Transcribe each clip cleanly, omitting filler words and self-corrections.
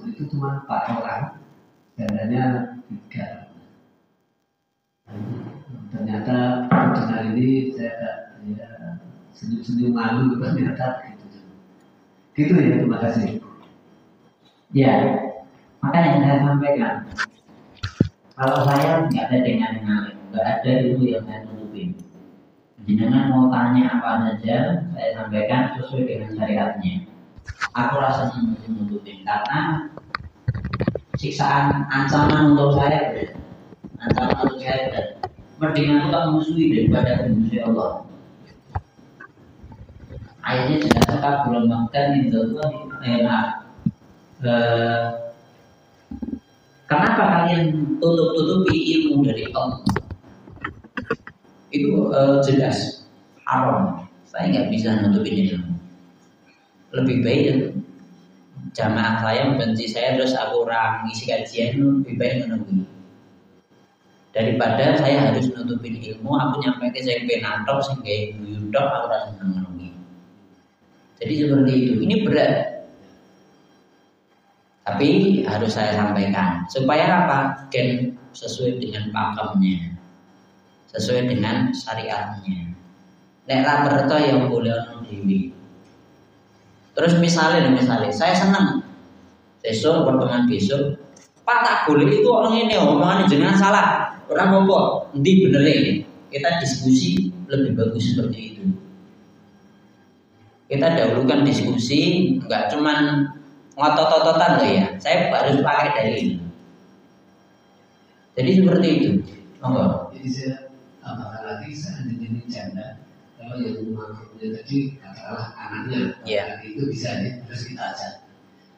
waktu itu cuma 4 orang, dananya 3. Ternyata dengan ini saya ya, senyum-senyum malu ternyata gitu ya. Terima kasih. Ya, makanya saya sampaikan, kalau saya nggak ada dengan ngalim, nggak ada itu yang saya tutupin. Jenengan mau tanya apa saja, saya sampaikan sesuai dengan syariatnya. Aku rasa menutupin karena siksaan ancaman untuk saya berat. Ancaman untuk saya berat. Mendingan aku tak musuhi daripada musuhi Allah. Ayatnya jelas sekali belum makan itu kenapa kalian tutup-tutupi ilmu dari Allah? Itu jelas haram. Saya nggak bisa nutupin ilmu. Lebih baik jamaah saya membenci saya terus aku orang ngisi kajian, lebih baik menunggu daripada saya harus nutupin ilmu. Aku nyampe ke saya penatok sehingga yudok aku rasa menunggu. Jadi seperti itu. Ini berat, tapi harus saya sampaikan supaya apa? Dan sesuai dengan pakemnya, sesuai dengan syariatnya. Nek ra berto yang boleh ono dhewe. Terus misalnya saya senang besok pertemuan besok Pak tak boleh itu orang ini omongan jangan salah orang ngomong nanti benerin kita diskusi lebih bagus seperti itu. Kita dahulukan diskusi nggak cuman ngotot-ototan loh ya, saya harus pakai dalil. Jadi seperti itu. Monggo. Jadi saya tambahkan lagi seandainya ini janda, kalau yang maksudnya tadi katakanlah anaknya, itu bisa ya, terus kita ajak.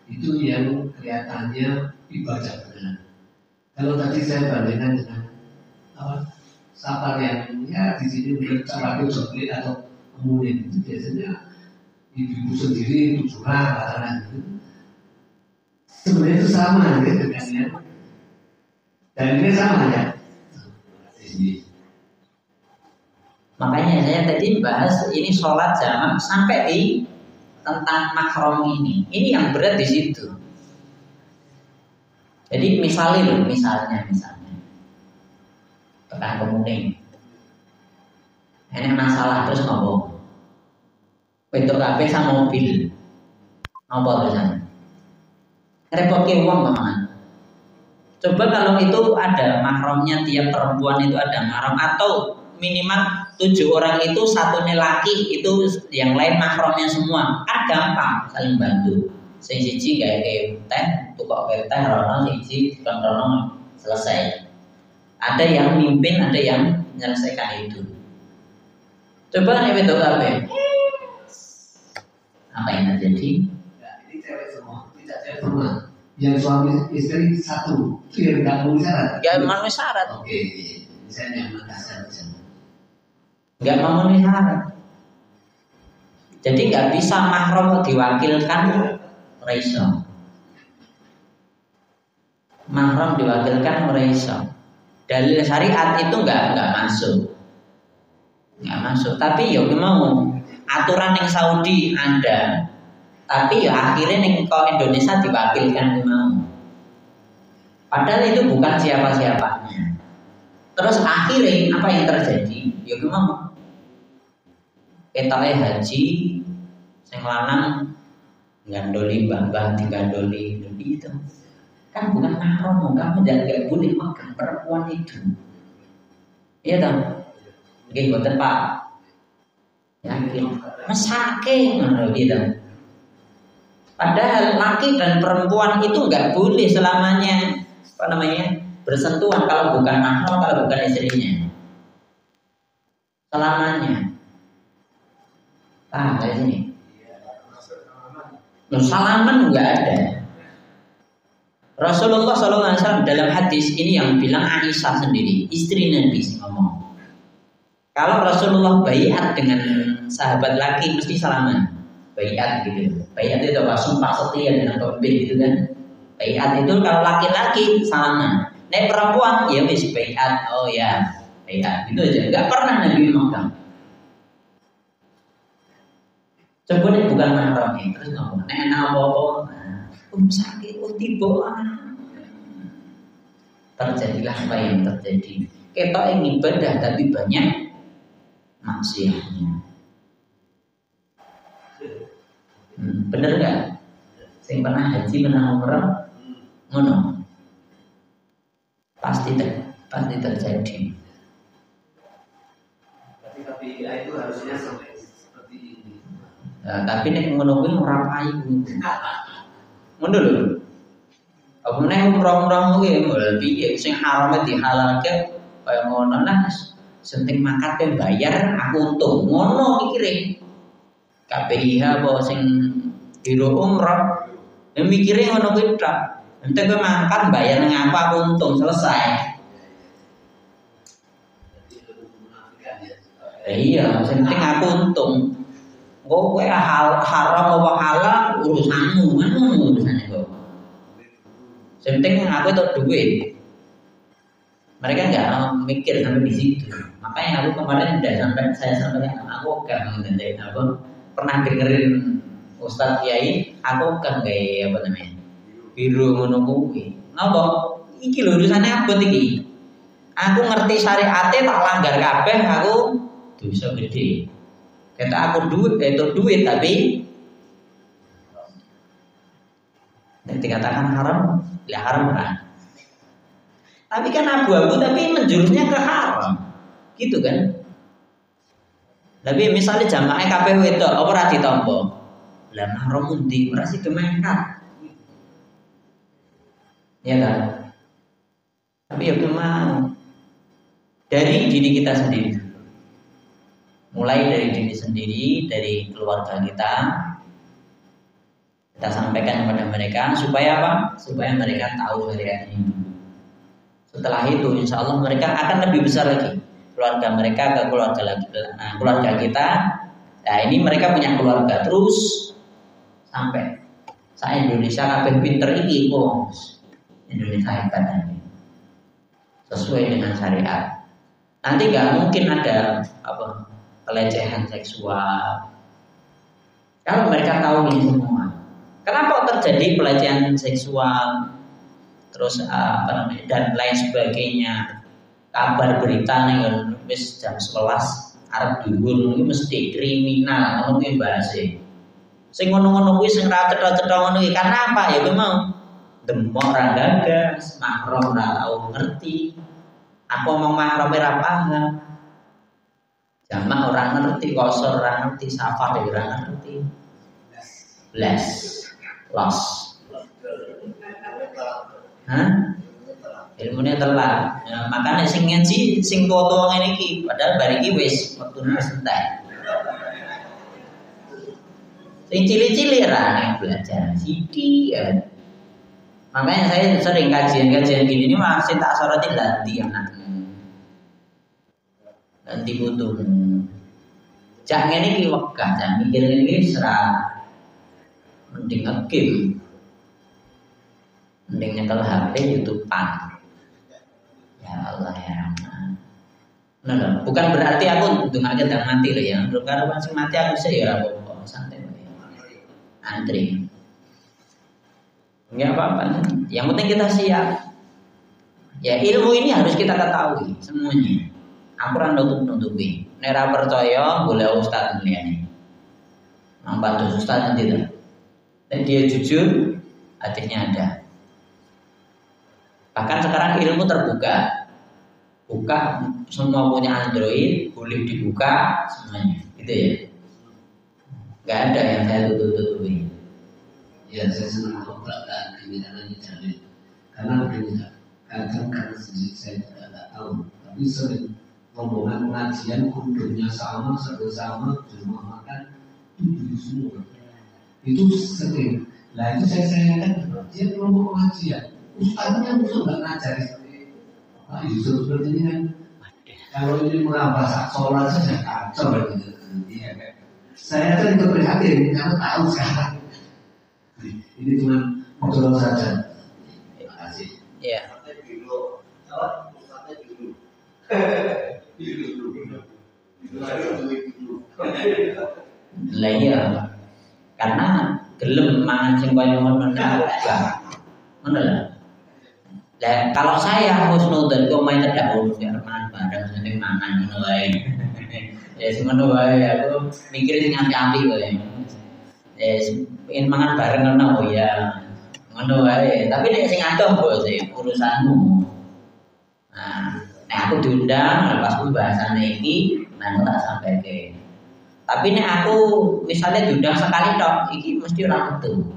Itu yang kelihatannya ibadah benar. Kalau tadi saya bandingkan dengan safar yang ya di sini bercampur joglit atau kemudian itu biasanya ibu sendiri itu curah katakan gitu. Sebenarnya itu sama ya dengan yang dan ini sama ya. Makanya saya tadi bahas ini sholat jamak sampai di tentang mahram ini. Ini yang berat di situ. Jadi misalnya tekan kemuning. Ini masalah terus ngomong. Bentuk kabeh sama mobil. Nopo tulisannya? Repot ke uang teman. Coba kalau itu ada mahramnya tiap perempuan itu ada mahram atau minimal 7 orang itu satunya laki itu yang lain mahramnya semua kan gampang saling bantu. Sing siji gawe teh, tukok gawe teh rono siji rono selesai. Ada yang mimpin, ada yang menyelesaikan itu. Coba nih betul apa? Apa yang terjadi? Ya, ini cewek semua, tidak cewek semua. Yang suami istri satu, itu yang nggak memenuhi syarat. Ya memenuhi syarat. Oke, misalnya Makassar misalnya. Nggak memenuhi syarat. Jadi nggak bisa mahram diwakilkan reiso. Mahram diwakilkan reiso. Dalil syariat itu nggak masuk. Tapi ya mau aturan yang Saudi ada. Tapi ya akhirnya yang kau Indonesia diwakilkan mau. Padahal itu bukan siapa-siapanya. Terus akhirnya apa yang terjadi? Ya memang ketale haji sing lanang gandoli mbah digandoli itu. Kan bukan mahram, kamu jangan boleh makan perempuan itu. Iya toh? Nggih mboten Pak. Yakin. Mesake ngono gitu. Padahal laki dan perempuan itu enggak boleh selamanya bersentuhan kalau bukan mahram, kalau bukan istrinya. Selamanya. Dari sini. Salaman enggak ada. Rasulullah SAW dalam hadis ini yang bilang Aisyah sendiri, istri Nabi ngomong. Kalau Rasulullah baiat dengan sahabat laki mesti salaman. Baiat gitu. Baiat itu apa? Sumpah setia dengan pemimpin gitu kan. Baiat itu kalau laki-laki salaman. Nek perempuan ya wis baiat. Oh ya, baiat. Itu aja. Enggak pernah Nabi memegang. Coba nih bukan mahram terus ngomong. Nek apa-apa. sakit, tiba terjadilah apa yang terjadi. Ketok yang ibadah tapi banyak maksiatnya. Bener nggak? Sing pernah haji pernah umrah ngono pasti terjadi. Tapi itu harusnya sampai seperti ini. Nah, tapi nek ngono kuwi ora payu. Ngono lho. Apa meneh umrah-umrah kuwi piye sing harame dihalalke kaya ngono nah senting mangkat bayar aku untung. Ngono mikire. KPIH apa sing biro umrah ya mikire ngono kuwi tok. Ente kowe mangkat bayar nang apa aku untung selesai. Iya, senting aku untung. Kowe haram apa halal urusanmu, ngono urusane kok. Senting aku itu duit. Mereka nggak mikir sampai di situ. Makanya aku kemarin saya sampaikan aku kan apa pernah dengerin Ustadz Kiai, aku kan kayak apa namanya biru ngono kuwi. Napa? Iki lho urusane apa iki? Aku ngerti syariate tak langgar kabeh aku dosa gede. Kata aku duit tapi nanti katakan haram, ya haram kan. Tapi kan abu-abu tapi menjurusnya ke haram. Gitu kan? Tapi misalnya jamaah kabeh wedok apa ora ditampa? Lah haram undi ora sida mengkat. Ya kan? Tapi ya mau dari diri kita sendiri. Mulai dari diri sendiri, dari keluarga kita sampaikan kepada mereka supaya apa? Supaya mereka tahu syariat ini. Setelah itu insya Allah mereka akan lebih besar lagi. Keluarga mereka ke keluarga kita. Nah ini mereka punya keluarga terus sampai saya Indonesia kabeh pinter iki kok. Indonesia hebat ini. Sesuai dengan syariat. Nanti nggak mungkin ada apa pelecehan seksual. Kalau mereka tahu ini semua. Kenapa terjadi pelecehan seksual? Terus apa namanya dan lain sebagainya. Kabar berita nih wis jam 11 arep dhuwur iki mesti kriminal ngono kuwi bahase. Sing ngono-ngono kuwi sing ra cetha-cetha ngono iki karena apa ya kuwi mau demok ra gagas, mahram ra tau ngerti. Aku ngomong mahram ra paham. Jamak orang ngerti, kosor orang ngerti, safar orang ngerti. Los. Hah? Ilmunya telat. Ya, makanya sing ngaji sing tua-tua ngene iki, padahal bar iki wis wektune wis entek. Sing cili-cili ra belajar sithik ya. Makanya saya sering kajian-kajian gini ini masih tak soroti ganti anak. Ganti butuh. Cak ngene iki wegah, cak mikir ngene iki serah mending nge-game. Mending nyekel HP YouTube-an. Ya Allah ya Rahman. Nah, bukan berarti aku ndongake ndang mati lho ya. Karo sing mati aku sih ya ora apa-apa, santai wae. Antri. Enggak apa-apa. Yang penting kita siap. Ya ilmu ini harus kita ketahui semuanya. Aku ora nutup-nutupi. Nek ora percaya boleh ustaz mliyane. Nampak tuh ustaz nanti dah. Dan dia jujur, hadisnya ada. Bahkan sekarang ilmu terbuka. Buka semua punya Android, boleh dibuka semuanya. Gitu ya. Gak ada yang saya tutup-tutupi. Ya saya senang dan kriminalnya jalin. Karena begini, kadang karena sendiri saya juga tidak tahu, tapi sering rombongan pengajian kudungnya sama, sama, rumah makan itu semua. Itu sering. Lah itu saya kan dia kelompok pengajian. Ustaznya musuh nggak ngajari seperti itu. Pak Yusuf seperti ini kan. Kalau ini merambah sholat saja kacau gitu. Iya kan. Saya kan ikut prihatin karena tahu sekarang. Ini cuma ngobrol saja. Terima kasih. Iya. Lah iya. Karena gelem mangan sing kaya ngono enggak. Ngono lho. Lah kalau saya husnudzon kok main tedak ya mangan bareng sing mangan ngono wae. Ya sing ngono wae aku mikir sing apik-apik kowe. Pengen mangan bareng ngono oh ya. Ngono wae. Tapi nek sing adoh kok urusanmu. Nah, nek aku diundang pas pembahasannya iki nang tak sampaikan. Tapi nek aku misalnya diundang sekali tok iki mesti ora metu.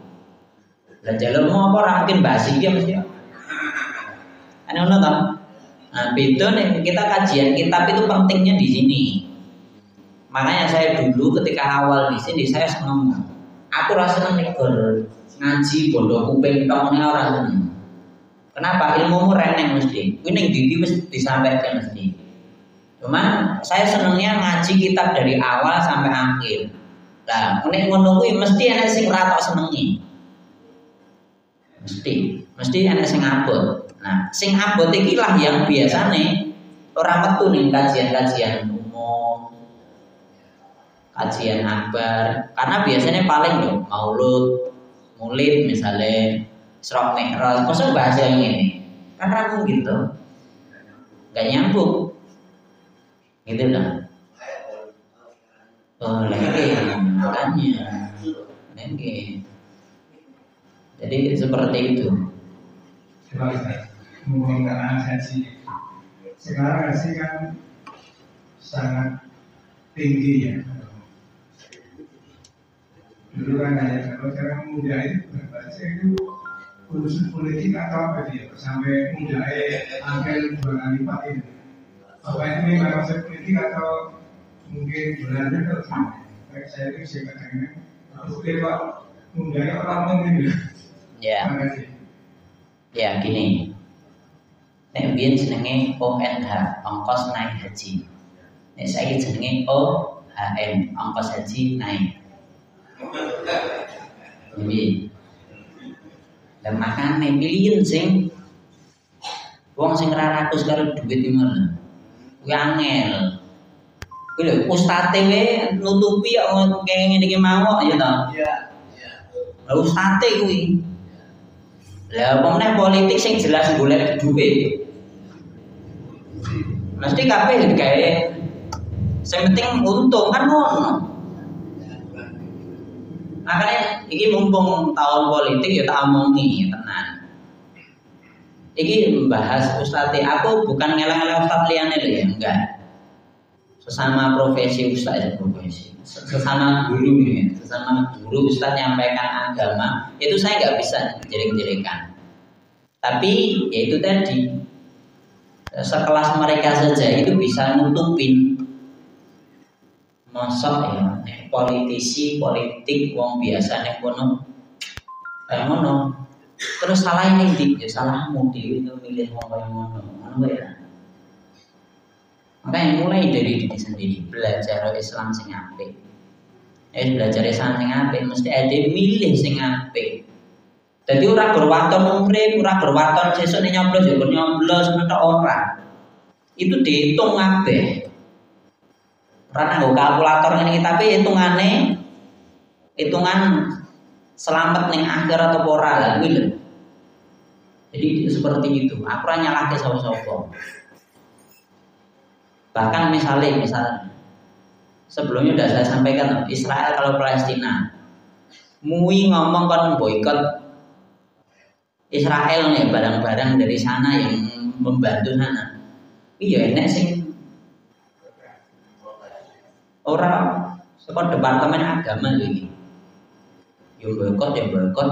Lah jalurmu apa ora mungkin bahas iki mesti. Ana toh. Nah, beda nih kita kajian kitab itu pentingnya di sini. Makanya saya dulu ketika awal di sini saya seneng. Aku rasa seneng ngaji bondo kuping tok ora seneng. Kenapa? Ilmumu reneng mesti. Kuwi ning ndi wis disampaikan mesti. Cuman saya senengnya ngaji kitab dari awal sampai akhir. Lah, nek ngono kuwi mesti ana sing ora tok senengi. Mesti ana sing abot. Nah, sing abot iki lah yang biasane ora metu ning kajian-kajian umum, kajian akbar. Karena biasanya paling lho maulid misalnya Isra Mi'raj, masa bahasa yang ini? Kan ragu gitu. Gak nyambung. Gitu lah. Oh, lagi makanya. Lagi. Jadi seperti itu. Mengenai haji sekarang haji kan sangat tinggi ya. Dulu kan hanya kalau sekarang muda itu berbaca itu urusan politik atau apa dia sampai muda angkel 2 kali lipat ini. Apa ini memang politik atau mungkin belanja terus? Kayak saya itu saya katakan itu pak mudanya orang mungkin ya. Ya gini. Nek biyen jenenge ONH, ongkos naik haji. Nek saiki jenenge OHM, ongkos haji naik. Jadi dan makane pilihin sing wong sing ora rakus karo duit iki ngono. Kuwi angel. Kuwi lho ustate we nutupi kok ngene iki mau ya ta? Iya, iya. Lha ustate kuwi. Lah pomene politik sing jelas golek duit. Mesti kabeh digawe sing penting untung kan ngono. Makanya ini mumpung tahun politik ya tak omongi tenan. Iki membahas ustadz, aku bukan ngeleng-ngeleng ustadz liyane lho ya, enggak. Sesama profesi ustadz profesi. Sesama guru ya, sesama guru ustadz nyampaikan agama, itu saya nggak bisa jelek-jelekan. Tapi ya itu tadi sekelas mereka saja itu bisa nutupin. Mosok ya, politisi, politik, wong biasa nek kono kayak ngono. Terus salah ini ya salahmu dhewe itu milih wong kaya ngono. Ngono ya. Makanya mulai dari diri sendiri, belajar Islam sing apik. Belajar Islam sing apik mesti ada milih sing apik. Dadi ora berwaton urip, ora berwaton sesuk nyoblos ya nyoblos mentok ora. Itu dihitung kabeh. Karena nggo kalkulator ngene iki tapi hitungan selamat ning akhir atau ora lah kuwi lho. Jadi seperti itu. Aku ora nyalahke sapa-sapa. Bahkan misalnya sebelumnya sudah saya sampaikan Israel kalau Palestina MUI ngomong kan boikot Israel nih barang-barang dari sana yang membantu sana. Iya enek sing orang sekolah departemen agama lho iki. Yo boikot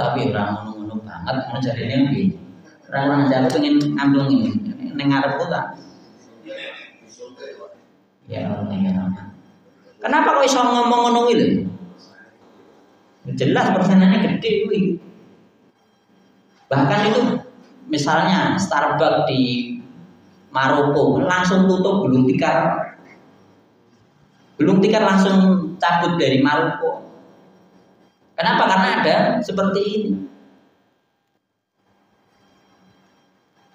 tapi ora ngono-ngono banget ngajarine piye. Ora ngajar pengen ngambil ini ning ngarepku ta. Ya Allah. Kenapa kok iso ngomong ngono kuwi lho? Jelas persenannya gede kuwi. Bahkan itu misalnya Starbucks di Maroko langsung tutup gulung tikar langsung cabut dari Maroko. Kenapa? Karena ada seperti ini.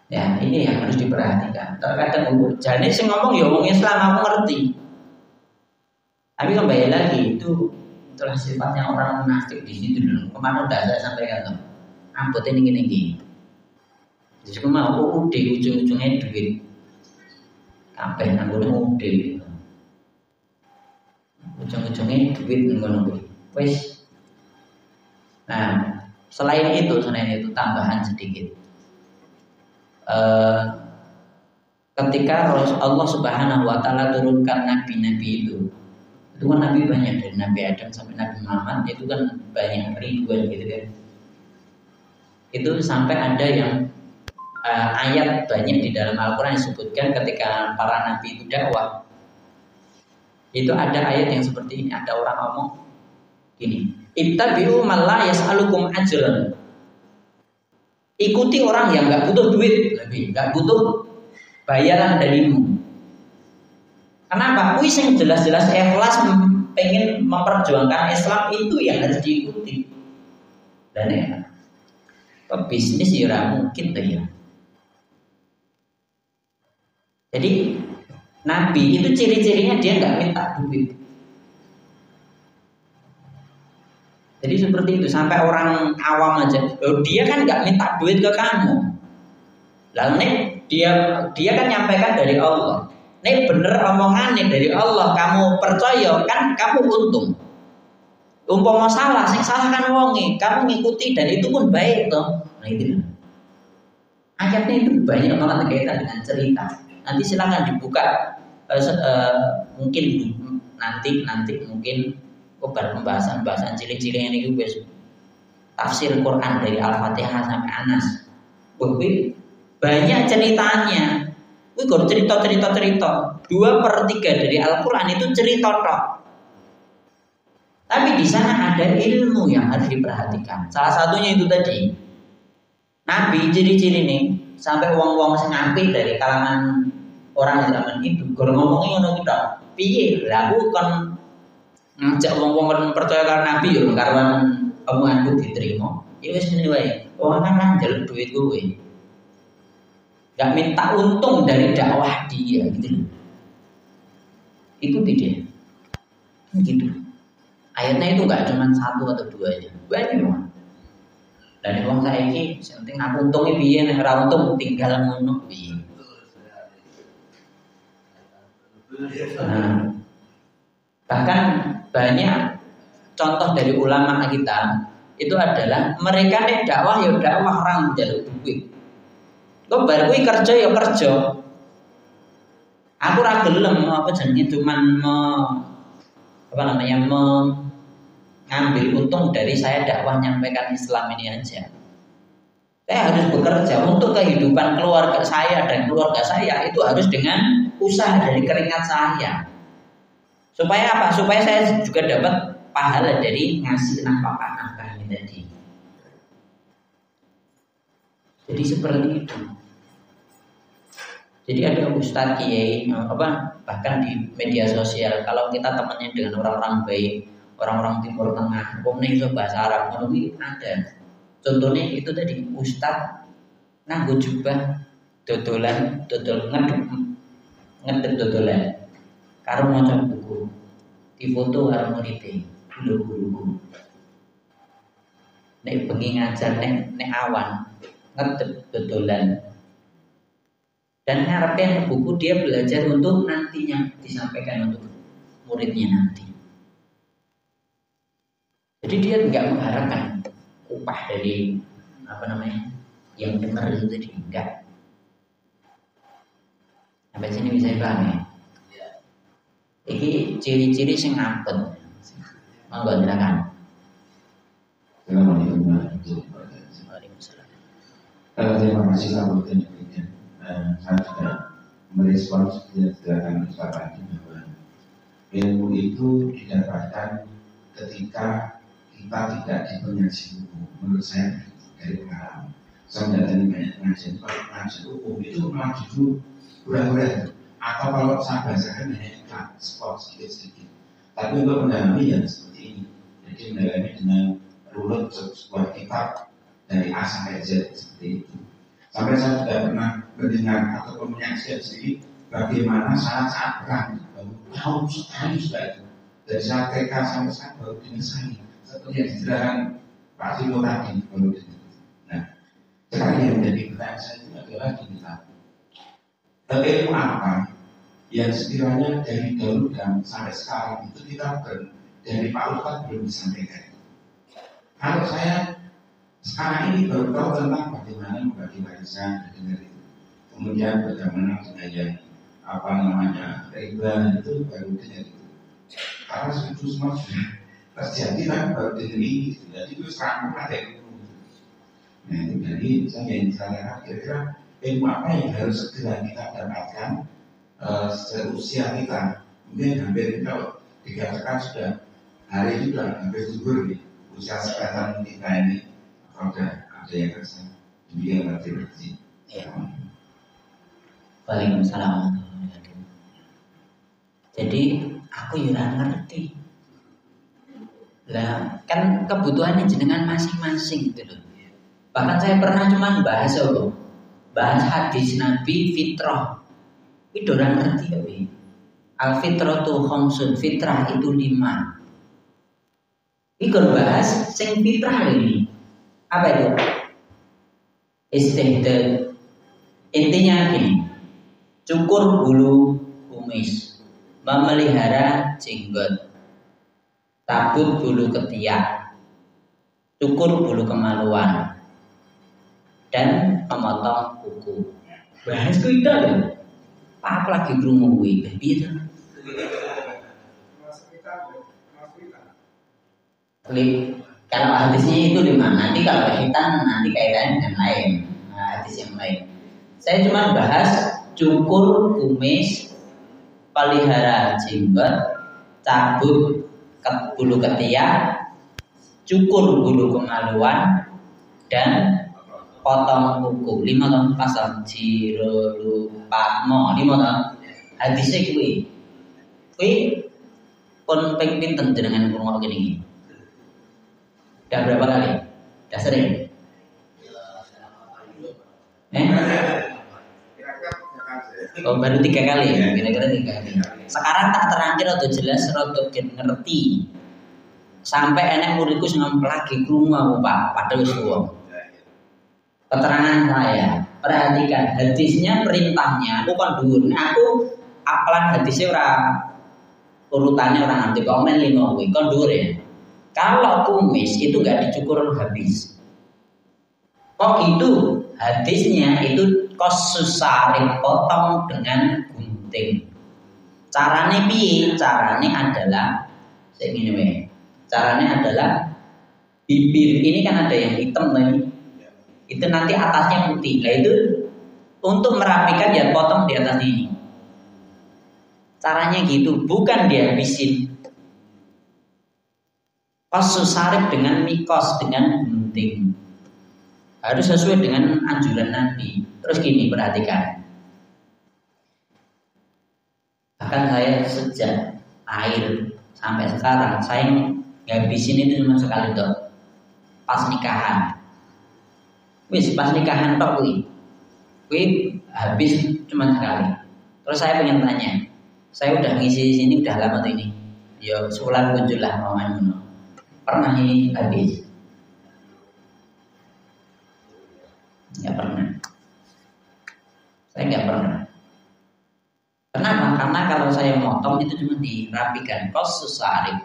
Ya ini yang harus diperhatikan. Terkadang jadi saya ngomong ya ngomong Islam aku ngerti. Tapi kembali lagi itu itulah sifatnya orang munafik di situ dulu. Kemarin udah saya sampaikan tuh. Ambotnya tinggi. Jadi mau udah ujung-ujungnya duit. Kabeh nanggone udah. Ujung-ujungnya duit ngono kuwi. Wis. Nah, selain itu tambahan sedikit. Ketika Allah Subhanahu wa taala turunkan nabi-nabi itu kan nabi banyak dari Nabi Adam sampai Nabi Muhammad itu kan banyak ribuan gitu kan. Itu sampai ada yang ayat banyak di dalam Al-Qur'an disebutkan ketika para nabi itu dakwah. Itu ada ayat yang seperti ini, ada orang ngomong gini, ittabi'u man la yas'alukum ajran. Ikuti orang yang enggak butuh duit, enggak butuh bayaran darimu. Kenapa? Kuwi sing jelas-jelas ikhlas pengen memperjuangkan Islam itu yang harus diikuti. Dan ya, pebisnis ya mungkin tuh ya. Jadi Nabi itu ciri-cirinya dia nggak minta duit. Jadi seperti itu sampai orang awam aja, dia kan nggak minta duit ke kamu. Lalu dia kan nyampaikan dari Allah. Ini bener omongan nih dari Allah, kamu percaya kan kamu untung. Umpama salah, sing salah kan wonge, kamu ngikuti dan itu pun baik toh. Nah itu. Ayatnya itu banyak banget kaitan dengan cerita. Nanti silakan dibuka mungkin nanti mungkin pembahasan cilik-cilik ini juga tafsir Quran dari Al-Fatihah sampai Anas. Banyak ceritanya. Wih, cerita. 2/3 dari Al-Quran itu cerita tok. Tapi di sana ada ilmu yang harus diperhatikan. Salah satunya itu tadi. Nabi ciri-ciri nih sampai wong-wong sing apik dari kalangan orang zaman itu. Gor ngomongnya ngono ki tok. Piye? Lah aku kon ngajak wong-wong percaya karo Nabi yo karuan omonganku diterima. Ya wis ngene wae. Wong kan njaluk duit kowe. Gak minta untung dari dakwah dia gitu. Ikuti dia. Gitu. Ayatnya itu gak cuma 1 atau 2 aja. Banyak banget. Dan wong saiki penting aku untungnya piye nek ora untung tinggal ngono piye. Nah, bahkan banyak contoh dari ulama kita itu adalah mereka nek dakwah ya dakwah orang njaluk duit. Kok bar kuwi kerja ya kerja. Aku ora gelem apa jenenge cuman mengambil untung dari saya dakwah nyampaikan Islam ini aja. Saya harus bekerja untuk kehidupan keluarga saya dan keluarga saya itu harus dengan usaha dari keringat saya. Supaya apa? Supaya saya juga dapat pahala dari ngasih nafkah ini tadi. Jadi seperti itu. Jadi ada ustadz kiai bahkan di media sosial kalau kita temannya dengan orang-orang baik, orang-orang Timur Tengah, ngomongin bahasa Arab, ngomongin ada. Contohnya itu tadi ustadz nganggo jubah dodol ngedep dodolan, karo maca buku, difoto karo muridé, guru-guru. Nek bengi ngajar nek awan ngedep dodolan. Dan ngarepin buku dia belajar untuk nantinya disampaikan untuk muridnya nanti. Jadi dia nggak mengharapkan upah dari yang dengar itu tadi enggak. Sampai sini bisa dipahami ya? Ini ciri-ciri sing ngapet. Monggo silakan. Assalamualaikum warahmatullahi wabarakatuh. Terima kasih sama saya sudah merespons seperti yang sudah kami sepakati bahwa ilmu itu didapatkan ketika kita tidak dipengaji hukum. Menurut saya dari pengalaman saya mendatangi banyak pengajian hukum itu memang justru kurang-kurang, atau kalau saya bahasakan hanya sport sedikit-sedikit. Tapi untuk mendalami yang seperti ini, jadi mendalami dengan runut sebuah kitab dari A sampai Z seperti itu. Sampai saya sudah pernah mendengar ataupun menyaksikan sendiri bagaimana saat perang tahun sekali sudah itu dari saat TK sampai saat baru dinesani seperti yang dijelaskan Pak Timo tadi baru dinesani. Nah, sekarang yang menjadi pertanyaan saya itu adalah gini Pak, ilmu apa yang sekiranya dari dahulu dan sampai sekarang itu kita dari Pak Ustadz belum disampaikan. Kalau saya sekarang ini baru tahu tentang bagaimana membagi warisan dan itu, kemudian bagaimana dengan yang apa namanya riba itu baru dengar itu. Karena itu semua sudah terjadi kan baru dengar ini, jadi itu serangkum ada ilmu. Nah itu jadi saya ingin sarankan kira-kira ilmu apa yang harus segera kita dapatkan seusia kita. Mungkin hampir kalau dikatakan sudah hari ini sudah hampir zuhur nih, usia sekarang kita ini ada yang rasa dia ngerti. Ya. Waalaikumsalam. Jadi aku juga ngerti. Lah kan kebutuhannya jenengan masing-masing gitu loh. Bahkan saya pernah cuman bahas hadis Nabi fitrah. Itu orang ngerti ya, al fitratu khamsun, fitrah itu 5. Iku bahas sing fitrah ini. Apa itu? Istihdad. Intinya gini, cukur bulu kumis, memelihara jenggot, tabut bulu ketiak, cukur bulu kemaluan, dan memotong kuku. Bahas itu loh. Apa lagi kerumuh gue? Gitu. Kalau hadisnya itu 5, nanti kalau kaitan nanti kaitannya dengan lain, hadis yang lain. Saya cuma bahas cukur kumis, pelihara jenggot, cabut bulu ketiak, cukur bulu kemaluan, dan potong kuku. 5 tahun pasal jiro lupa mo 5 tahun. Hadisnya kuwi pun ping pinten jenengan krungu gini. Udah berapa kali? Udah sering? Oh baru 3 kali ya? Kira-kira 3 kali. Sekarang tak terangkir atau jelas rodo ngerti. Sampai enek muridku sing lagi krungu aku Pak, padahal wis tuwa. Keterangan saya, perhatikan hadisnya, perintahnya aku kan dhuwur. Aku apalan hadisnya urutannya orang nanti komen 5 kuwi kan dhuwur ya. Kalau kumis itu nggak dicukur habis. Kok gitu? Hadisnya itu kosusari, potong dengan gunting. Caranya piye? Caranya adalah caranya adalah bibir ini kan ada yang hitam nih. Itu nanti atasnya putih. Nah itu untuk merapikan ya potong di atas ini. Caranya gitu, bukan dihabisin. Kosus sarif dengan mikos, dengan gunting. Harus sesuai dengan anjuran Nabi. Terus gini, perhatikan. Bahkan saya sejak lahir sampai sekarang, saya ngabisin itu cuma sekali dok. Pas nikahan. Wis pas nikahan tok kuwi habis cuma sekali. Terus saya pengen tanya, saya udah ngisi di sini udah lama tuh ini. Ya sebulan muncul lah mamanya. Pernah ini habis? Nggak pernah. Saya nggak pernah. Kenapa? Karena kalau saya motong itu cuma dirapikan, kosus sarif.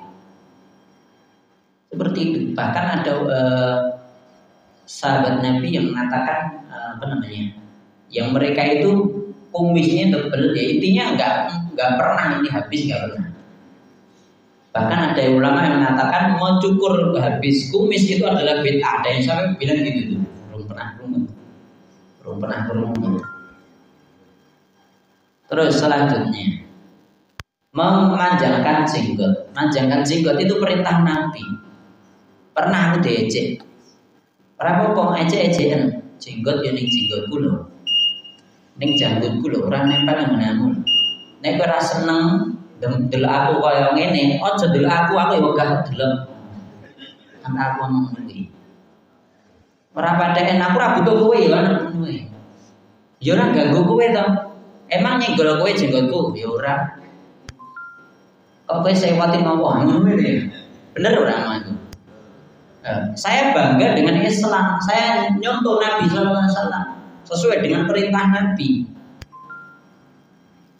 Seperti itu. Bahkan ada sahabat Nabi yang mengatakan yang mereka itu kumisnya tebal, ya intinya nggak pernah ini habis, nggak pernah. Bahkan ada ulama yang mengatakan mau cukur habis kumis itu adalah bid'ah. Ada yang sampai bilang gitu tuh, belum pernah berumur. Terus selanjutnya memanjangkan jenggot. Manjangkan jenggot itu perintah Nabi. Pernah aku diejek. Berapa kok ejek-ejekan jenggot ya ning jenggotku lho. Ning janggutku lho ora nempel nang ngene. Nek ora seneng delok aku kaya ngene, aja delok aku ya wegah delok. Kan aku ngomong iki. Ora patheken aku ora butuh kowe ya ngono kuwi. Ya ora ganggu kowe to. Emang nyenggol kowe jenggotku ya ora. Kok kowe sewatin apa ngono ya? Bener ora itu? Saya bangga dengan Islam. Saya nyontoh Nabi sallallahu alaihi wasallam sesuai dengan perintah Nabi.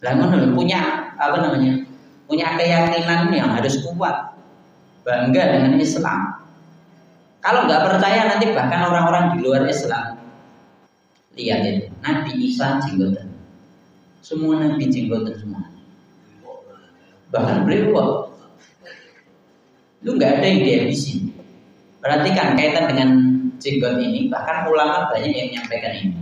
Lah ngono punya apa namanya? Punya keyakinan yang harus kuat. Bangga dengan Islam. Kalau nggak percaya nanti bahkan orang-orang di luar Islam lihat itu Nabi Isa jenggotan, semua Nabi jenggotan semua. Bahkan beliau lu nggak ada yang dihabisin. Perhatikan kaitan dengan jenggot ini, bahkan ulama banyak yang menyampaikan ini.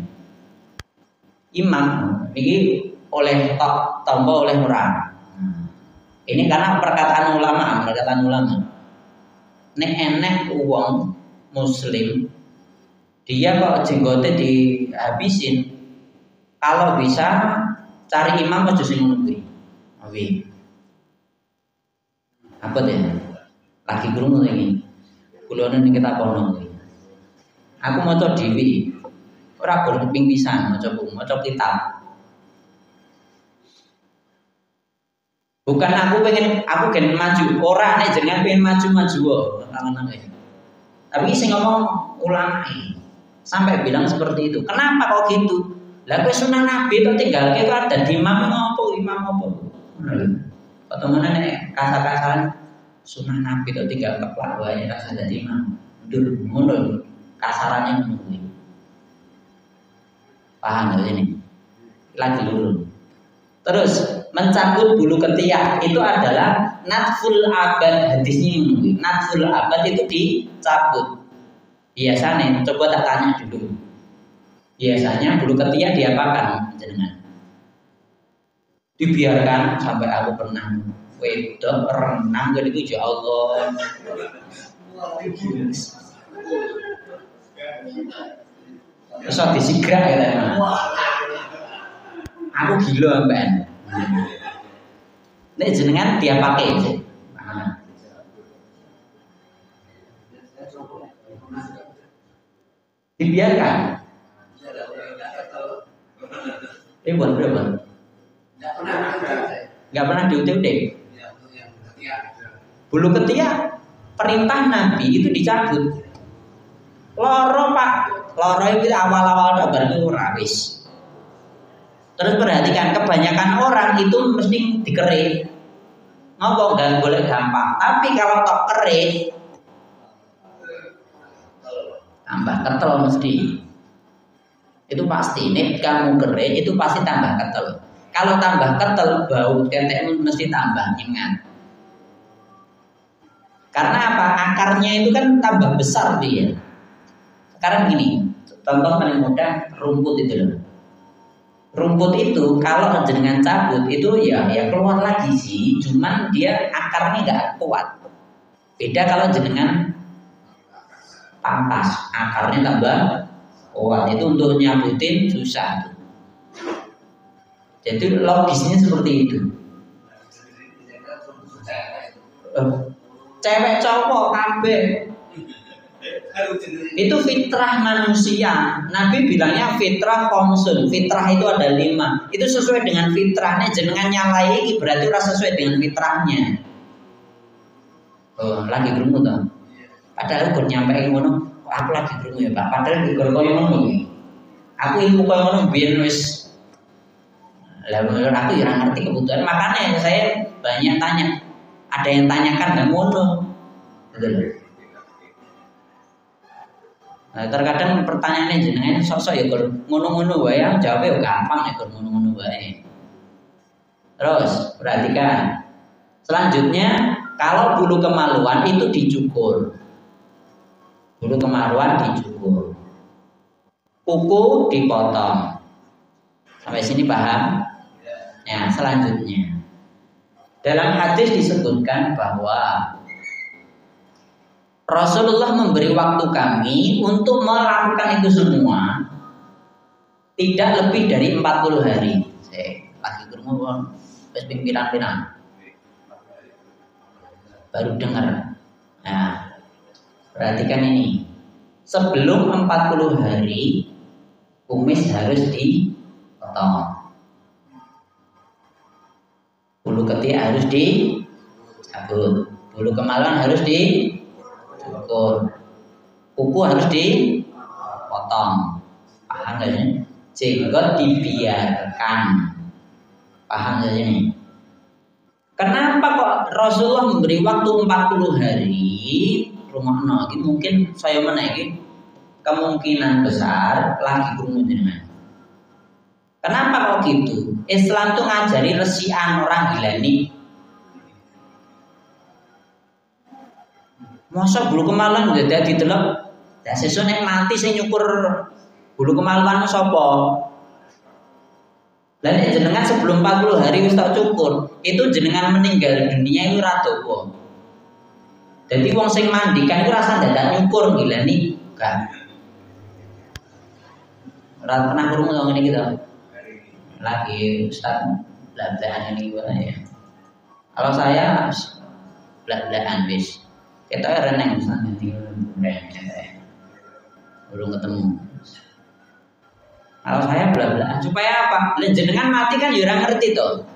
Imam ini oleh tombol oleh murah. Ini karena perkataan ulama. Nek enek uang Muslim, dia kok jenggotnya dihabisin. Kalau bisa cari imam aja sing ngono kuwi. Apa deh? Lagi krungu iki. Kula ning kita kono kuwi. Aku maca dhewe. Ora gur ping pisan maca kitab. Bukan aku pengen maju, orang nih jangan pengen maju tapi saya ngomong ulama sampai bilang seperti itu. Kenapa kok gitu? Lah kowe sunah Nabi itu tinggal kita ada di imam apa? Potongan nek kasar-kasaran sunah Nabi itu tinggal keplak wae rasa dadi imam. Ngono kasarannya ngono. Paham gak ini? Lagi dulu. Terus mencabut bulu ketiak itu adalah natful abad, hadisnya ini. Natful abad itu dicabut. Biasanya, coba tak tanya dulu. Biasanya bulu ketiak diapakan? Dibiarkan sampai aku pernah wedok renang jadi itu ya Allah. Terus disigra ya. Aku gila mbak. Nek jenengan dia pakai sih. Dibiarkan. Berapa? Nggak pernah diutik-utik. Bulu ketiak perintah Nabi itu dicabut. Loro pak, loro itu awal-awal tak baru rabis. Terus perhatikan kebanyakan orang itu mesti dikerik. Ngopo gak boleh gampang. Tapi kalau tok kerik tambah ketel mesti. Itu pasti. Nek kamu kerik itu pasti tambah ketel. Kalau tambah ketel bau tetekmu mesti tambah nyengat. Karena apa? Akarnya itu kan tambah besar dia. Sekarang gini, contoh paling mudah rumput itu loh. Rumput itu kalau jenengan cabut itu ya keluar lagi sih, cuman dia akarnya nggak kuat. Beda kalau jenengan pangkas, akarnya tambah kuat. Itu untuk nyabutin susah. Jadi logisnya seperti itu. Cewek cowok kabeh. Itu fitrah manusia. Nabi bilangnya fitrah komsun. Fitrah itu ada 5. Itu sesuai dengan fitrahnya. Jenengan nyalai berarti ora sesuai dengan fitrahnya. Oh, lagi krungu to. Padahal gue nyampe ngono, aku lagi krungu ya, Pak. Padahal di koyo ngono. Aku ilmu koyo ngono biyen wis. Lah aku ya ngerti kebutuhan. Makanya saya banyak tanya. Ada yang tanyakan nggak ngono. Betul. Nah, terkadang pertanyaannya jenengan sosok ya kalau ngono-ngono wae yang jawabnya gampang ya kalau ngono-ngono wae. Terus perhatikan. Selanjutnya kalau bulu kemaluan itu dicukur. Bulu kemaluan dicukur. Kuku dipotong. Sampai sini paham? Ya, selanjutnya. Dalam hadis disebutkan bahwa Rasulullah memberi waktu kami untuk melakukan itu semua tidak lebih dari 40 hari. Saya lagi ngomong, wis pimpinan-pimpinan baru dengar. Nah, perhatikan ini. Sebelum 40 hari kumis harus dipotong. Bulu ketiak harus cabut. Bulu kemaluan harus dicukur. Kuku harus dipotong. Paham gak sih? Jenggot dibiarkan. Paham gak sih? Kenapa kok Rasulullah memberi waktu 40 hari? Rumahna mungkin saya menaiki kemungkinan besar lagi krungu jenengan. Kenapa kok gitu? Islam tuh ngajari resian orang gilani. Masa bulu kemaluan udah dadi delok. Lah sesuk nek mati sing nyukur bulu kemaluan sapa? Lah nek jenengan sebelum 40 hari wis tak cukur, itu jenengan meninggal dunia itu ora dopo. Jadi wong sing mandikan itu rasa dadak nyukur gilani, kan. Ora pernah krungu ngene iki to. Lagi Ustaz belak-belakan ini gimana ya? Kalau saya belak-belakan wis. Kita reneng misalnya di belum ketemu. Kalau saya belak-belakan supaya apa? Jenengan mati kan ya ora ngerti toh.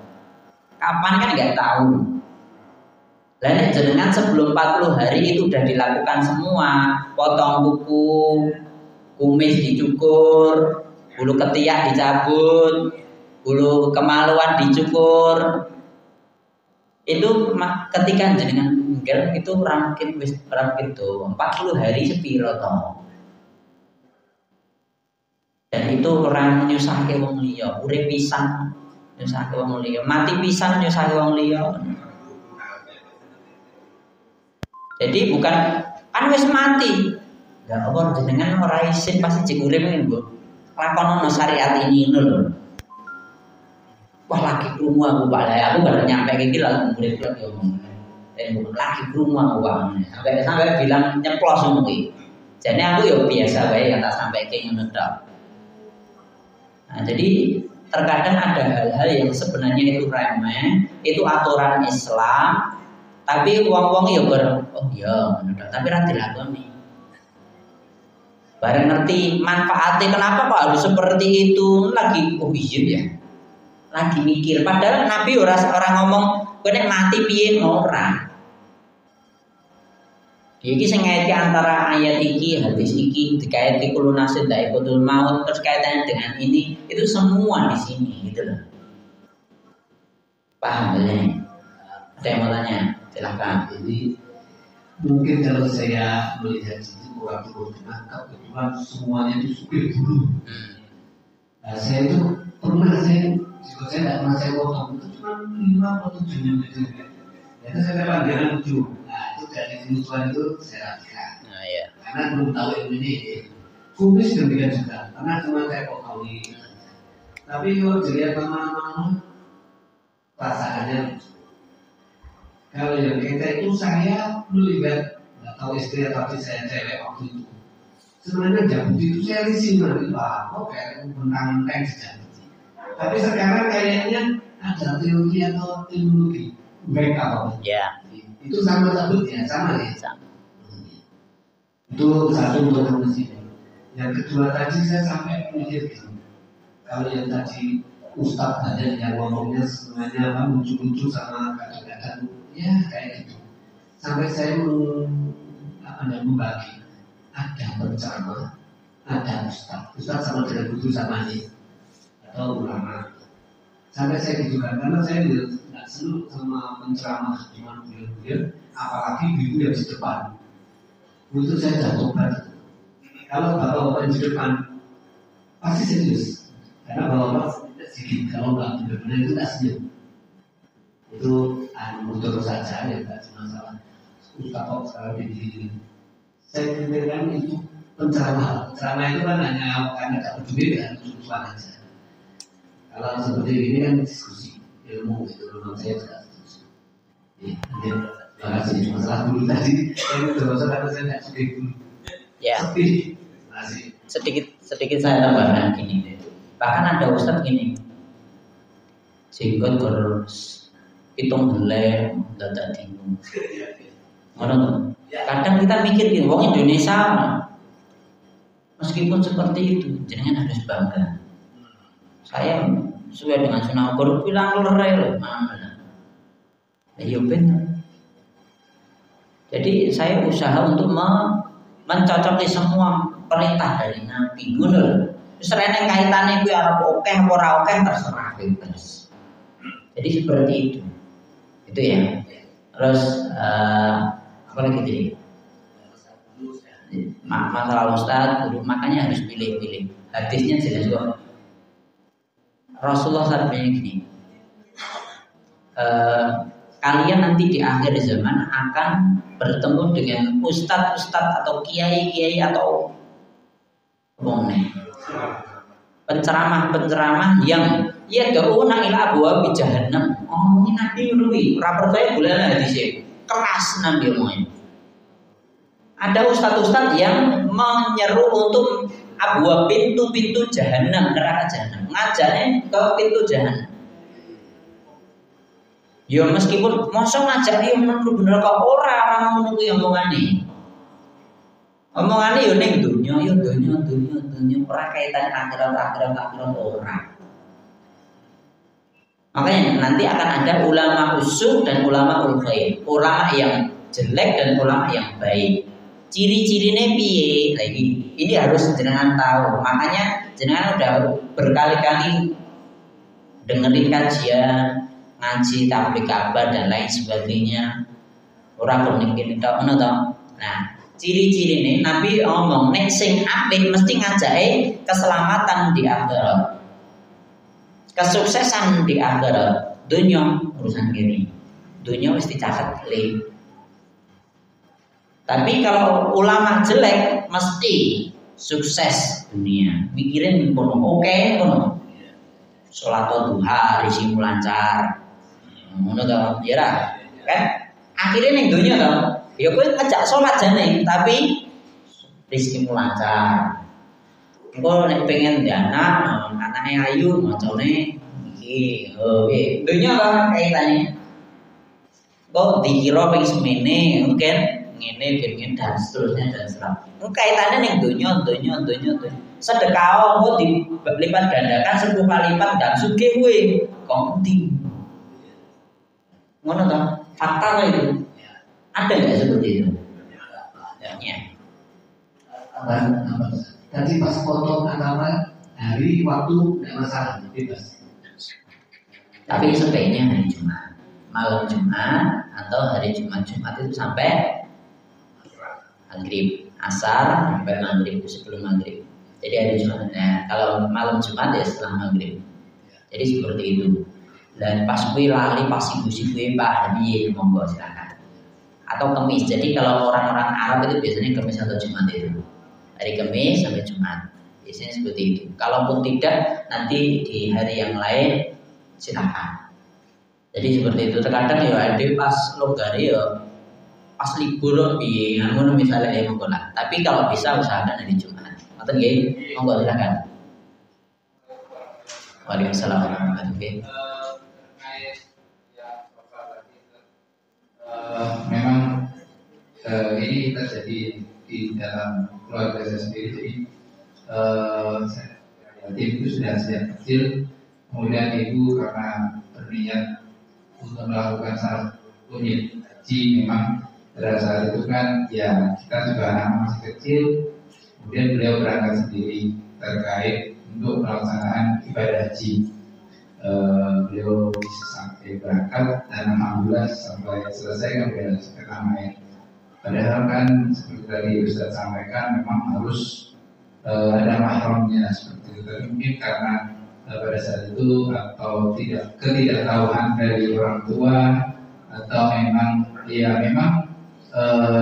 Kapan kan nggak tahu. Lah jenengan sebelum 40 hari itu udah dilakukan semua, potong kuku, kumis dicukur, bulu ketiak dicabut, bulu kemaluan dicukur. Itu ketika jenengan meninggal itu rangkin wis rangkin tuh 40 hari sepiro toh. Dan itu orang nyusahke wong liya, urip pisan nyusahke wong liya, mati pisan nyusahke wong liya. Jadi bukan kan wis mati. Ya apa jenengan ora isin pasti jek urip ngene, Bu. Lakonono syariat ini ngono lho. Wah lagi krungu aku Pak, aku baru nyampe iki lagi murid-murid yo ngomong. Lagi krungu aku Pak. Sampai bilang nyeplos ngono iki. Jane aku yo biasa wae yang tak sampaikan ngono tok. Nah, jadi terkadang ada hal-hal yang sebenarnya itu remeh, itu aturan Islam, tapi wong-wong yo oh iya ngono tok, tapi ra dilakoni. Bareng ngerti manfaatnya kenapa kok harus seperti itu lagi oh iya ya. Lagi mikir padahal Nabi orang ngomong kowe nek mati piye ora. Iki sing ngaitke antara ayat iki hadis iki dikaitke kullu nasin dha'iqatul maut terus kaitannya dengan ini itu semua di sini gitu loh. Paham ya? Ada yang mau tanya? Silakan. Jadi mungkin kalau saya melihat itu waktu kebetulan semuanya itu supir dulu. Nah, saya itu pernah saya tidak pernah saya potong itu cuma 5 atau 7 menit saja. Itu saya panggilan lucu. Nah itu dari kelucuan itu saya rapikan. Nah, ya. Karena belum tahu ilmu ini. Kumis demikian juga. Karena cuma saya potong ini. Tapi kalau dilihat lama-lama rasakannya. Kalau yang kita itu saya melihat nggak tahu istri tapi saya cewek waktu itu. Sebenarnya jabut itu saya risih nanti Pak. Kok kayak mentang-mentang sejak. Tapi sekarang kayaknya ada teori atau teknologi baik apa? Ya. Itu sama sabutnya, sama ya. Sama. Itu satu untuk mesin. Yang kedua tadi saya sampai mikir gitu. Kalau yang tadi Ustadz aja yang ngomongnya sebenarnya apa lucu-lucu sama kadang-kadang ya kayak gitu. Sampai saya membagi ada penceramah, ada Ustadz sama dengan guru sama ini. Atau ulama. Sampai saya gitu kan, karena saya tidak senang sama penceramah cuma beliau-beliau, apalagi ibu yang di depan. Itu saya jatuh banget. Kalau bapak-bapak di depan, pasti serius. Karena bapak-bapak sedikit, kalau nggak benar-benar itu tak senyum. Itu menurut saja ya, tidak masalah. Ustaz kok sekarang begini. Saya pikirkan itu penceramah. Penceramah itu kan hanya karena tak peduli dan lucu-lucuan aja. Kalau seperti ini kan diskusi ilmu itu memang saya tidak setuju. Terima kasih. Masalah dulu tadi saya sudah masuk karena saya tidak suka dulu. Ya. Sedikit saya tambahkan gini. Bahkan ada ustadz gini. Jenggot terus hitung helm dadak bingung. Orang kadang kita mikir gini, wong Indonesia meskipun seperti itu, jangan harus bangga. Saya sesuai dengan sunnah Quran bilang lerai loh, mana? Ayo benar. Jadi saya usaha untuk mencocoki semua perintah dari Nabi. Ngono. Wis rene kaitane kuwi arep akeh apa ora akeh terserah bebas. Jadi seperti itu. Itu ya. Terus apa lagi tadi? Masalah ustaz, guru, makanya harus pilih-pilih. Hadisnya jelas kok. Rasulullah sabdanya gini. Kalian nanti di akhir zaman akan bertemu dengan ustadz-ustadz atau kiai-kiai atau penceramah-penceramah yang yad'una ila abwabi jahannam. Oh, ini Nabi Ruwi, ora percaya bulan hadis keras nanti omongnya. Ada ustadz-ustadz yang menyeru untuk abwab pintu-pintu jahannam, neraka jahannam. Ngajarnya ke pintu jahannam. Ya meskipun mosok ngajak dia menuju neraka ora ngono kuwi omongane. Omongane yo ning dunya, yo dunya ora kaitan akhirat ora. Makanya nanti akan ada ulama usul dan ulama khair. Ulama yang jelek dan ulama yang baik. Ciri-cirine piye? Lagi ini harus jenengan tahu. Makanya jenengan udah berkali-kali dengerin kajian, ngaji tabligh kabar dan lain sebagainya. Ora mungkin tok ngono to. Nah, ciri-ciri ini Nabi ngomong nek sing apik mesti ngajake keselamatan di akhirat. Kesuksesan di akhirat. Dunia urusan gini. Dunia mesti dicatat le. Tapi kalau ulama jelek mesti sukses dunia. Mikirin kono oke kono. Salat duha risimu lancar. Ngono to, ya kan? Akhirnya ning dunia to, ya kowe ngajak salat jane, tapi rezekimu lancar. Engko nek pengen dana, anake ayu macane iki, nggih. Dunia to kaitane. Kok dikira pengen semene, mungkin ngene dan seterusnya dan seterusnya. Kaitannya ning dunia. Sedekah engko dilipat gandakan 10 kali lipat dan sugih kowe. Kok endi? Ngono to? Fakta itu. Ada enggak seperti itu? Ya. Tadi pas potong antara hari waktu tidak masalah, bebas. Tapi sebaiknya hari Jumat, malam Jumat atau hari Jumat itu sampai maghrib, asar sampai maghrib, sebelum maghrib. Jadi hari Jumat. Nah, kalau malam Jumat ya setelah maghrib. Jadi seperti itu. Dan pas kuwi lali pas ibu-ibu Pak Hadi monggo silakan. Atau Kamis. Jadi kalau orang-orang Arab itu biasanya Kamis atau Jumat itu. Hari Kamis sampai Jumat. Biasanya seperti itu. Kalaupun tidak nanti di hari yang lain silakan. Jadi seperti itu. Terkadang ya ada pas logari ya pas libur piye ngono misalnya ya monggo lah. Tapi kalau bisa usahakan hari Jumat. Ngoten nggih. Monggo silakan. Waalaikumsalam warahmatullahi wabarakatuh. Memang ini terjadi di dalam keluarga saya sendiri. Jadi itu sudah sejak kecil. Kemudian ibu karena berniat untuk melakukan salat haji, memang pada saat itu kan ya kita juga anak masih kecil. Kemudian beliau berangkat sendiri terkait untuk pelaksanaan ibadah haji. Beliau bisa sampai berangkat dan alhamdulillah sampai selesai kemudian ke tanah air. Padahal kan seperti tadi Ustaz sampaikan memang harus ada mahramnya seperti itu. Tapi mungkin karena pada saat itu atau ketidaktahuan dari orang tua atau memang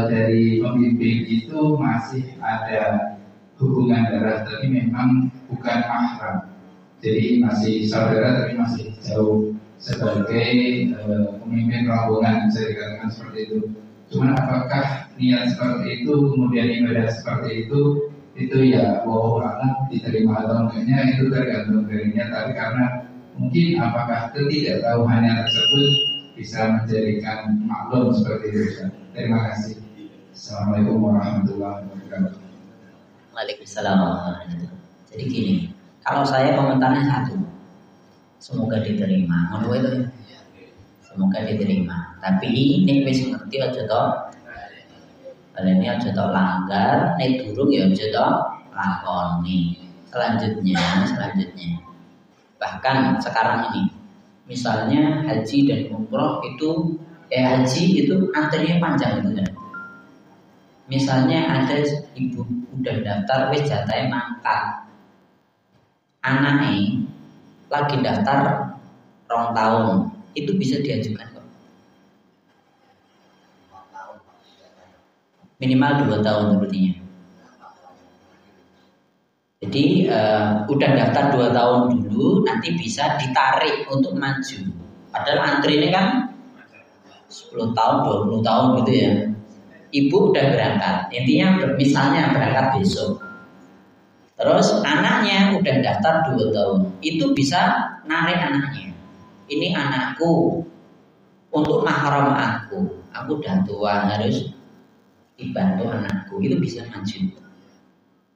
dari pembimbing itu masih ada hubungan darah tapi memang bukan mahram. Jadi masih saudara tapi masih jauh sebagai pemimpin rombongan bisa dikatakan seperti itu. Cuman apakah niat seperti itu kemudian ibadah seperti itu ya wallahu diterima atau enggaknya itu tergantung darinya. Tapi karena mungkin apakah ketidaktahuannya tersebut bisa menjadikan maklum seperti itu. Terima kasih. Assalamualaikum warahmatullahi wabarakatuh. Waalaikumsalam warahmatullahi wabarakatuh. Jadi gini. Kalau saya komentarnya satu, semoga diterima. Ngono itu, semoga diterima. Tapi ini wis ngerti aja toh. Baleni aja tok langgar, nek durung ya aja tok lakoni. Selanjutnya. Bahkan sekarang ini, misalnya haji dan umroh itu, haji itu antrinya panjang gitu kan. Misalnya ada ibu udah daftar wis jatahe mangkat, anaknya lagi daftar 2 tahun, itu bisa diajukan kok. Minimal 2 tahun sepertinya. Jadi udah daftar 2 tahun dulu, nanti bisa ditarik untuk maju. Padahal antri ini kan 10 tahun, 20 tahun gitu ya. Ibu udah berangkat, intinya misalnya berangkat besok. Terus anaknya udah daftar 2 tahun, itu bisa narik anaknya. Ini anakku untuk mahram aku udah tua harus dibantu anakku, itu bisa maju.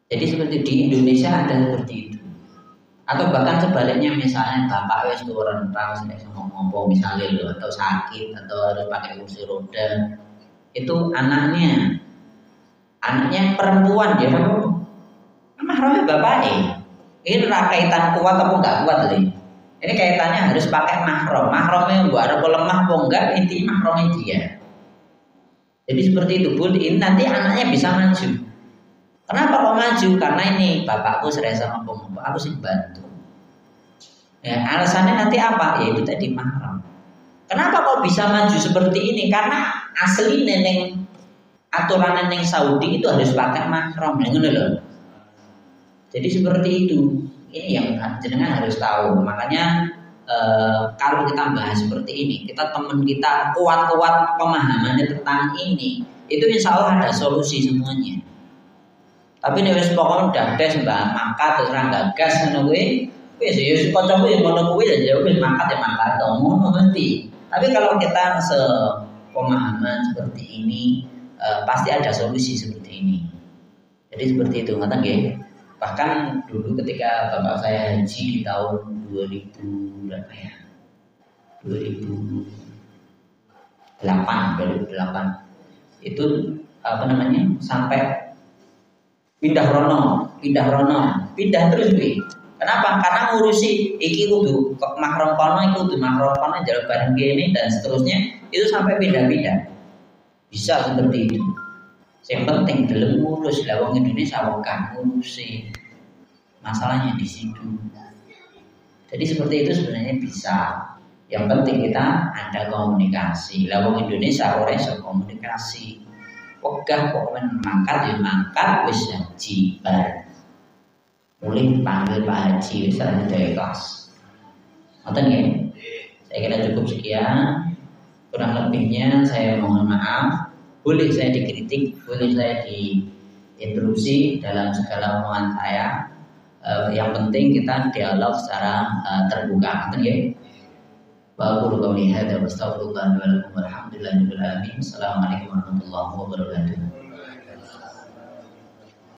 Jadi seperti di Indonesia ada seperti itu. Atau bahkan sebaliknya, misalnya bapak wis turun rentang ngomong misalnya lo, atau sakit atau harus pakai kursi roda, itu anaknya perempuan dia kan mahramnya bapaknya. Ini kaitan kuat atau enggak kuat nih? Ini kaitannya harus pakai mahram. Mahramnya buat ada lemah atau enggak, inti mahramnya dia. Jadi seperti itu, Bu. Ini nanti anaknya bisa maju. Kenapa kok maju? Karena ini bapakku serasa ngomong, aku sih bantu. Ya, alasannya nanti apa? Ya itu tadi mahram. Kenapa kok bisa maju seperti ini? Karena asli neneng aturan neneng Saudi itu harus pakai mahram, loh. Jadi seperti itu. Ini yang jenengan harus tahu. Makanya kalau kita bahas seperti ini, teman kita kuat-kuat pemahamannya tentang ini, itu insya Allah ada solusi semuanya. Tapi nek wis pokoke udah des mbak mangkat terus ra gagas ngono kuwi, wis ya kancaku yang ngono kuwi ya wis mangkat ya mangkat ngono mesti. Tapi kalau kita sepemahaman seperti ini, pasti ada solusi seperti ini. Jadi seperti itu, ngoten nggih. Bahkan dulu ketika bapak saya haji di tahun 2000 berapa ya? 2008 itu sampai pindah terus gue. Kenapa? Karena ngurusi iki kudu mahram kono, iku kudu mahram kono jalur bareng gini dan seterusnya, itu sampai pindah-pindah. Bisa seperti itu. Yang penting belum ngurus, lawang Indonesia bukan ngurusi. Masalahnya di situ. Jadi seperti itu sebenarnya bisa. Yang penting kita ada komunikasi. Lawang Indonesia orang iso komunikasi. Wegah pokoknya mangkat wis haji bar. Mulai panggil Pak Haji wis ada kelas. Ngoten nggih. Saya kira cukup sekian. Kurang lebihnya saya mohon maaf. Boleh saya dikritik, boleh saya diinterupsi dalam segala omongan saya. Yang penting kita dialog secara terbuka, ngoten nggih. Wa aqulu qawli hadza wa astaghfirullah wa lakum walhamdulillahi rabbil alamin. Assalamualaikum warahmatullahi wabarakatuh.